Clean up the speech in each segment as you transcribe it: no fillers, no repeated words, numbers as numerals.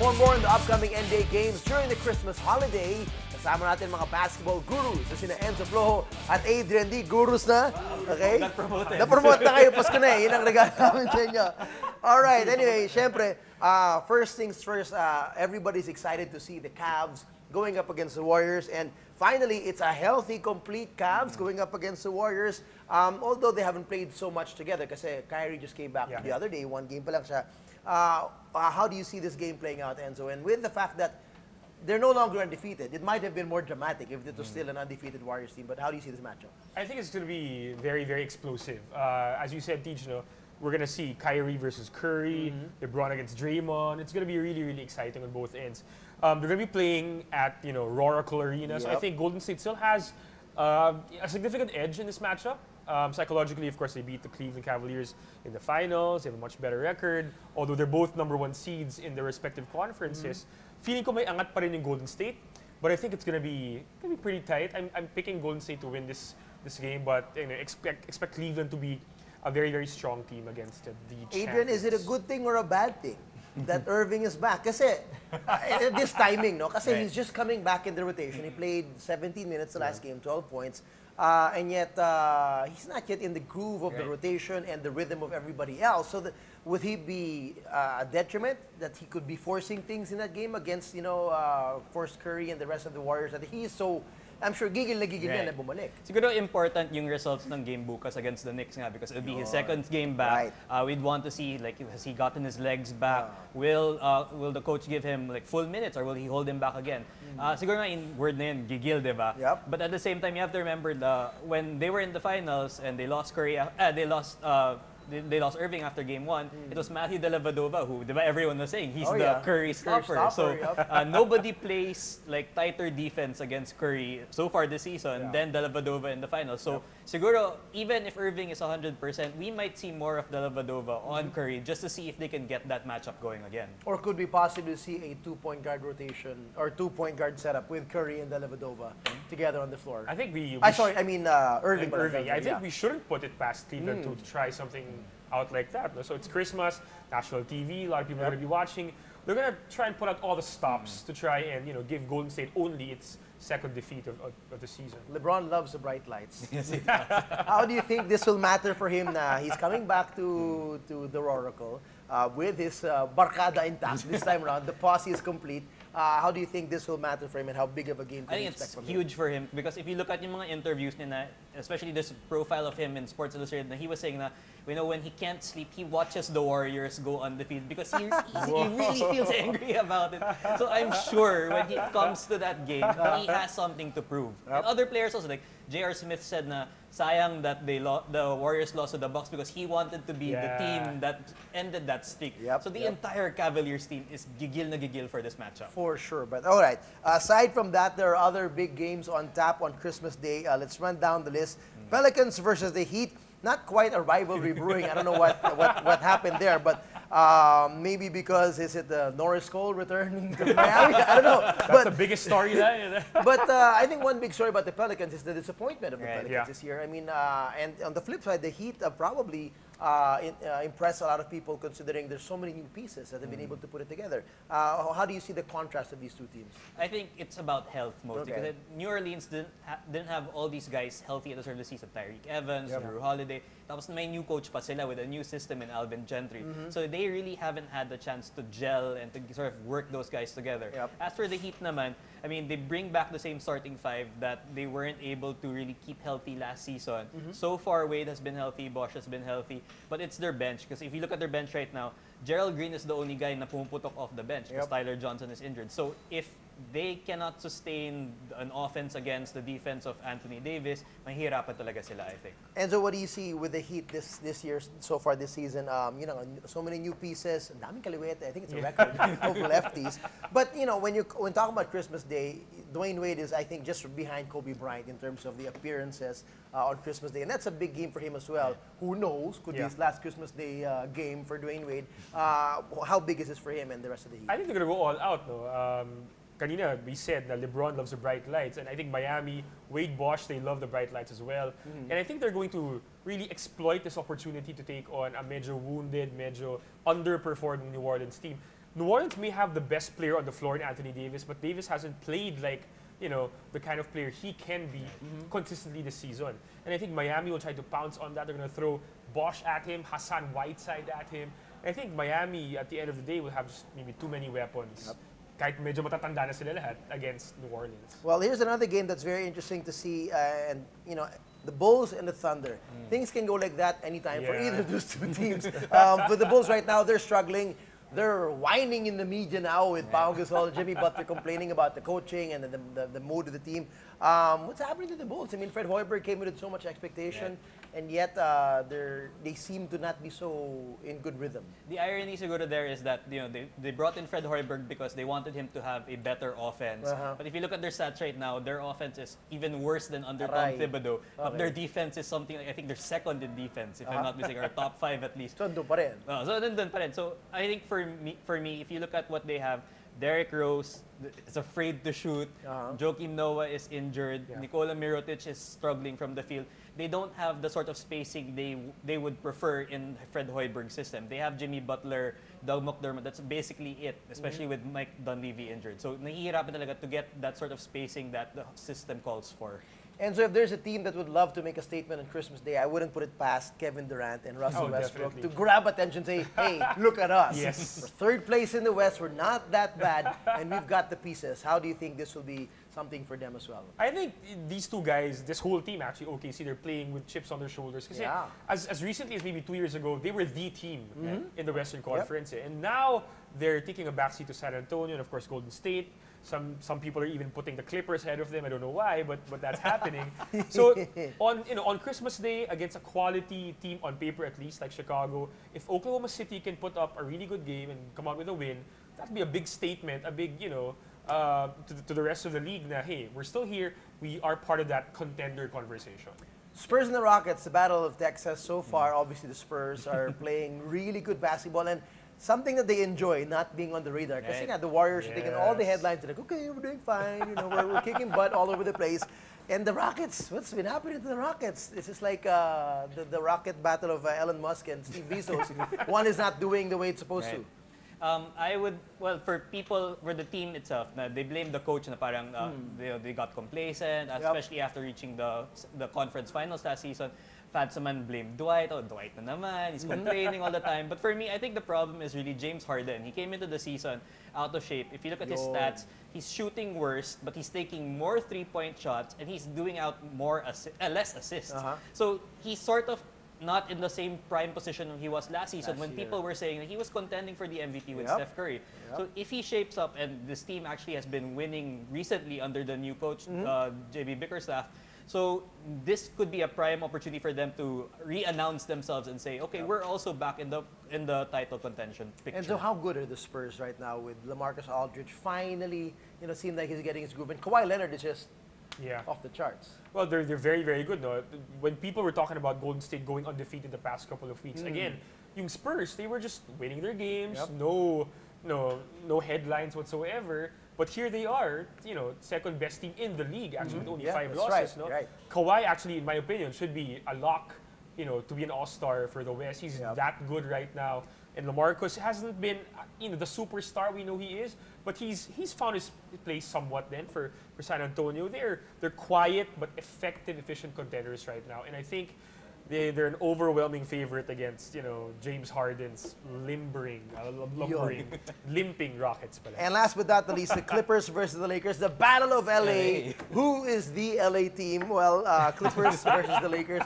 For more on the upcoming NBA games during the Christmas holiday, kasama natin mga basketball gurus na sina Enzo, Flojo at Adrian. Di gurus na. Okay? Na-promote na kayo. Pasko na eh. Yun ang regalo namin sa inyo. Alright, anyway, syempre, first things first, everybody's excited to see the Cavs going up against the Warriors. And finally, it's a healthy, complete Cavs going up against the Warriors. Although they haven't played so much together kasi Kyrie just came back the other day. One game pa lang siya. How do you see this game playing out, Enzo? And with the fact that they're no longer undefeated, it might have been more dramatic if it was still an undefeated Warriors team. But how do you see this matchup? I think it's going to be very, very explosive. As you said, Teach, we're going to see Kyrie versus Curry, LeBron against Draymond. It's going to be really, really exciting on both ends. They're going to be playing at Oracle Arena, so I think Golden State still has a significant edge in this matchup. Psychologically, of course, they beat the Cleveland Cavaliers in the finals. They have a much better record. Although they're both #1 seeds in their respective conferences, feeling ko may angat pa rin yung Golden State. But I think it's gonna be pretty tight. I'm picking Golden State to win this game, but expect Cleveland to be a very, very strong team against the Adrian, champions. is it a good thing or a bad thing that Irving is back? Kasi this timing, no? Kasi he's just coming back in the rotation. He played 17 minutes the last game, 12 points. And yet, he's not yet in the groove of the rotation and the rhythm of everybody else. So, would he be a detriment that he could be forcing things in that game against, force Curry and the rest of the Warriors? That he is so, I'm sure, gigil na na bumalik. Siguro important yung results ng game bukas against the Knicks nga because it'll be his second game back. We'd want to see, has he gotten his legs back? Will the coach give him full minutes or will he hold him back again? Siguro nga in word na yun, gigil, diba? But at the same time, you have to remember when they were in the finals and they lost they lost Irving after game 1. It was Matthew Dellavedova who, diba, everyone was saying he's the Curry stopper. So nobody plays tighter defense against Curry so far this season than Dellavedova in the finals. So siguro even if Irving is 100%, we might see more of Dellavedova on Curry just to see if they can get that matchup going again. Or could we possibly see a 2-point guard rotation or 2-point guard setup with Curry and Dellavedova together on the floor? I think Irving. I think we shouldn't put it past Cleveland to try something out like that. So it's Christmas, national TV, a lot of people are going to be watching. They're going to try and put out all the stops to try and give Golden State only its second defeat of the season. LeBron loves the bright lights. How do you think this will matter for him na he's coming back to the Oracle with his barkada intact this time around? The posse is complete. How do you think this will matter for him and how big of a game can you expect from him? I think it's huge for him because if you look at yung mga interviews niya, especially this profile of him in Sports Illustrated, he was saying that when he can't sleep, he watches the Warriors go on the field because he really feels angry about it. So I'm sure when he comes to that game, he has something to prove. And other players also, like J.R. Smith said na sayang that the Warriors lost to the Bucks because he wanted to be the team that ended that streak. So the entire Cavaliers team is gigil na gigil for this matchup. For sure. But all right, aside from that, there are other big games on tap on Christmas Day. Let's run down the list. Pelicans versus the Heat. Not quite a rivalry brewing. I don't know what happened there, but maybe because is it the Norris Cole returning to Miami? I don't know. That's the biggest story there. But I think one big story about the Pelicans is the disappointment of the Pelicans this year. I mean, and on the flip side, the Heat probably impress a lot of people considering there's so many new pieces that have been able to put it together. How do you see the contrast of these two teams? I think it's about health mostly because New Orleans didn't have all these guys healthy at the start of the season. Tyreek Evans, Drew Holiday. Tapos may new coach pa sila with a new system in Alvin Gentry. So they really haven't had the chance to gel and to sort of work those guys together. As for the Heat naman, I mean, they bring back the same starting five that they weren't able to really keep healthy last season. So far, Wade has been healthy, Bosch has been healthy, but it's their bench. Because if you look at their bench right now, Gerald Green is the only guy na pumuputok off the bench because Tyler Johnson is injured. So if they cannot sustain an offense against the defense of Anthony Davis, mahihirapan talaga sila, I think. Enzo, what do you see with the Heat this year, so far this season? So many new pieces. Ang daming kaliwete. I think it's a record of lefties. But, when talking about Christmas Day, Dwayne Wade is, I think, just behind Kobe Bryant in terms of the appearances on Christmas Day. And that's a big game for him as well. Who knows? Could be his last Christmas Day game for Dwayne Wade. How big is this for him and the rest of the Heat? I think they're going to go all out, no? Kanina, we said that LeBron loves the bright lights, and I think Miami, Wade, Bosch, they love the bright lights as well. And I think they're going to really exploit this opportunity to take on a medyo wounded, medyo underperforming New Orleans team. New Orleans may have the best player on the floor in Anthony Davis, but Davis hasn't played like, the kind of player he can be consistently this season. And I think Miami will try to pounce on that. They're going to throw Bosch at him, Hassan Whiteside at him. And I think Miami, at the end of the day, will have just maybe too many weapons. Kahit medyo matatanda na sila lahat against New Orleans. Well, here's another game that's very interesting to see. And, the Bulls and the Thunder. Things can go like that anytime for either of those two teams. But the Bulls right now, they're struggling. They're whining in the media now with Pau Gasol, Jimmy Butler complaining about the coaching and the mood of the team. What's happening to the Bulls? I mean, Fred Hoiberg came with so much expectation, and yet they seem to not be so in good rhythm. The irony, siguro, there is that they brought in Fred Hoiberg because they wanted him to have a better offense. But if you look at their stats right now, their offense is even worse than under Tom Thibodeau. But their defense is something like, I think they're second in defense, if I'm not mistaken, or top 5 at least. So nandun pa rin. So nandun pa rin. So I think for me, if you look at what they have, Derrick Rose is afraid to shoot. Joakim Noah is injured. Nikola Mirotic is struggling from the field. They don't have the sort of spacing they would prefer in Fred Hoiberg's system. They have Jimmy Butler, Doug McDermott. That's basically it, especially with Mike Dunleavy injured. So nahihirapan talaga to get that sort of spacing that the system calls for. And so if there's a team that would love to make a statement on Christmas Day, I wouldn't put it past Kevin Durant and Russell Westbrook definitely. to grab attention and say, hey, look at us. Yes. We're third place in the West. We're not that bad. And we've got the pieces. How do you think this will be something for them as well? I think these two guys, this whole team actually, OKC, they're playing with chips on their shoulders. Because as recently as maybe 2 years ago, they were the team in the Western Conference. And now they're taking a backseat to San Antonio and, of course, Golden State. Some people are even putting the Clippers ahead of them. I don't know why, but that's happening. So on Christmas Day against a quality team on paper at least like Chicago, if Oklahoma City can put up a really good game and come out with a win, that'd be a big statement, a big to the rest of the league. Na hey, we're still here. We are part of that contender conversation. Spurs and the Rockets, the Battle of Texas. So far, obviously the Spurs are playing really good basketball and something that they enjoy, not being on the radar. Because the Warriors are taking all the headlines. They're like, okay, we're doing fine. We're kicking butt all over the place. And the Rockets, what's been happening to the Rockets? This is like the Rocket battle of Elon Musk and Steve Bezos. One is not doing the way it's supposed to. For the team itself, they blame the coach na parang they got complacent, especially after reaching the conference finals last season. Fans naman blame Dwight. Oh, Dwight na naman. He's complaining all the time. But for me, I think the problem is really James Harden. He came into the season out of shape. If you look at his stats, he's shooting worse, but he's taking more three-point shots, and he's doing out less assists. So he's sort of not in the same prime position he was last season when people were saying that he was contending for the MVP with Steph Curry. So if he shapes up, and this team actually has been winning recently under the new coach, JB Bickerstaff, so this could be a prime opportunity for them to re-announce themselves and say, okay, we're also back in the title contention picture. And so how good are the Spurs right now with LaMarcus Aldridge finally, seem like he's getting his groove. And Kawhi Leonard is just off the charts. Well, they're very, very good. No? When people were talking about Golden State going undefeated the past couple of weeks, again, yung Spurs, they were just winning their games, no headlines whatsoever. But here they are, second best team in the league, actually, with only 5 losses. Right. Kawhi, actually, in my opinion, should be a lock, to be an all-star for the West. He's that good right now. And LaMarcus hasn't been, the superstar we know he is, but he's found his place somewhat then for San Antonio. They're quiet but effective, efficient contenders right now. And I think they're an overwhelming favorite against, James Harden's limping Rockets. Pala. And last but not the least, the Clippers versus the Lakers, the Battle of LA. Who is the LA team? Well, Clippers versus the Lakers.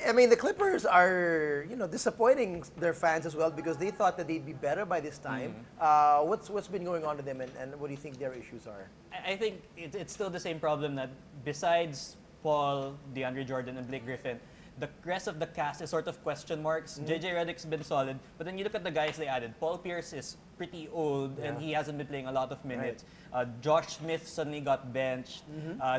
I mean, the Clippers are, disappointing their fans as well because they thought that they'd be better by this time. What's been going on to them, and what do you think their issues are? I think it's still the same problem that besides Paul, DeAndre Jordan, and Blake Griffin, the rest of the cast is sort of question marks. JJ Redick's been solid, but then you look at the guys they added. Paul Pierce is pretty old and he hasn't been playing a lot of minutes. Josh Smith suddenly got benched.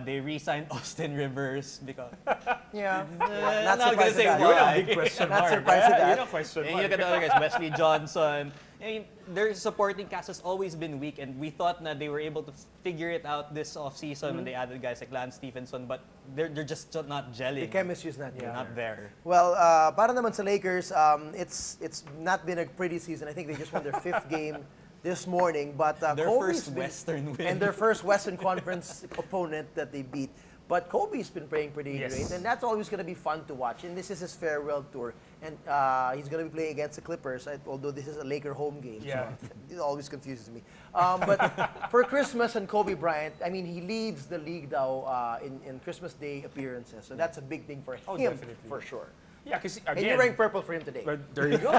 They re-signed Austin Rivers because not not gonna say surprised at that. You're why. a big question Not mark. surprised at that. You're a question And you mark. look at the other guys, Wesley Johnson. I mean, their supporting cast has always been weak, and we thought that they were able to figure it out this offseason when they added guys like Lance Stephenson, but they're just not gelling. The chemistry is not there. Not there. Well, para naman sa Lakers, it's not been a pretty season. I think they just won their 5th game this morning. But Their Kobe's first Western win. and their first Western Conference opponent that they beat. But Kobe's been playing pretty great, and that's always going to be fun to watch. And this is his farewell tour, and he's going to be playing against the Clippers, although this is a Laker home game. Yeah. So it always confuses me. But for Christmas and Kobe Bryant, I mean, he leads the league now in Christmas Day appearances, so that's a big thing for him, definitely. for sure. Yeah, because And you're again, wearing purple for him today. but there you go.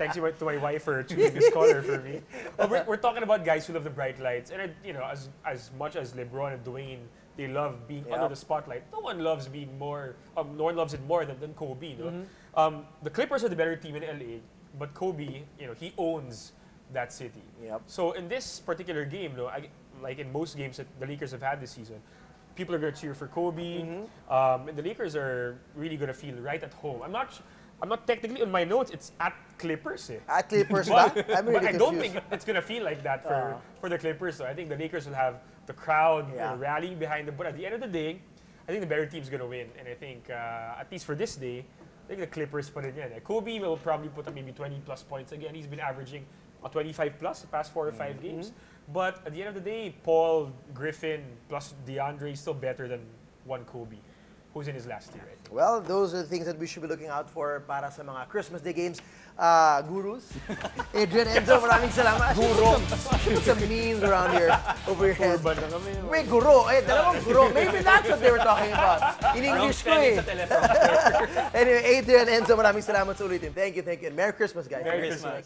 Thanks to my wife for choosing this color for me. But we're talking about guys who love the bright lights, and you know, as much as LeBron and Dwayne, they love being under the spotlight. No one loves being more. No one loves it more than Kobe. No? The Clippers are the better team in LA, but Kobe, you know, he owns that city. Yep. So in this particular game, no, like in most games that the Lakers have had this season, people are going to cheer for Kobe, and the Lakers are really going to feel right at home. I'm not technically on my notes. It's at Clippers. At Clippers, but, I'm really but I don't confused. think it's going to feel like that for the Clippers. So I think the Lakers will have the crowd rallying behind them. But at the end of the day, I think the better team's going to win. And I think, at least for this day, I think the Clippers put it in. Kobe will probably put up maybe 20 plus points again. He's been averaging 25 plus the past 4 or 5 games. But at the end of the day, Paul, Griffin, plus DeAndre is still better than one Kobe, who's in his last year. Right? Well, those are the things that we should be looking out for para sa mga Christmas Day games. Gurus, Adrian, Enzo, maraming salamat. Guru. Put some memes around here, over your head. May guro. Eh, dalawang guro. Maybe that's what they were talking about. In English ko eh. Anyway, Adrian, Enzo, maraming salamat sa ulitin. Thank you. And Merry Christmas, guys. Merry Christmas.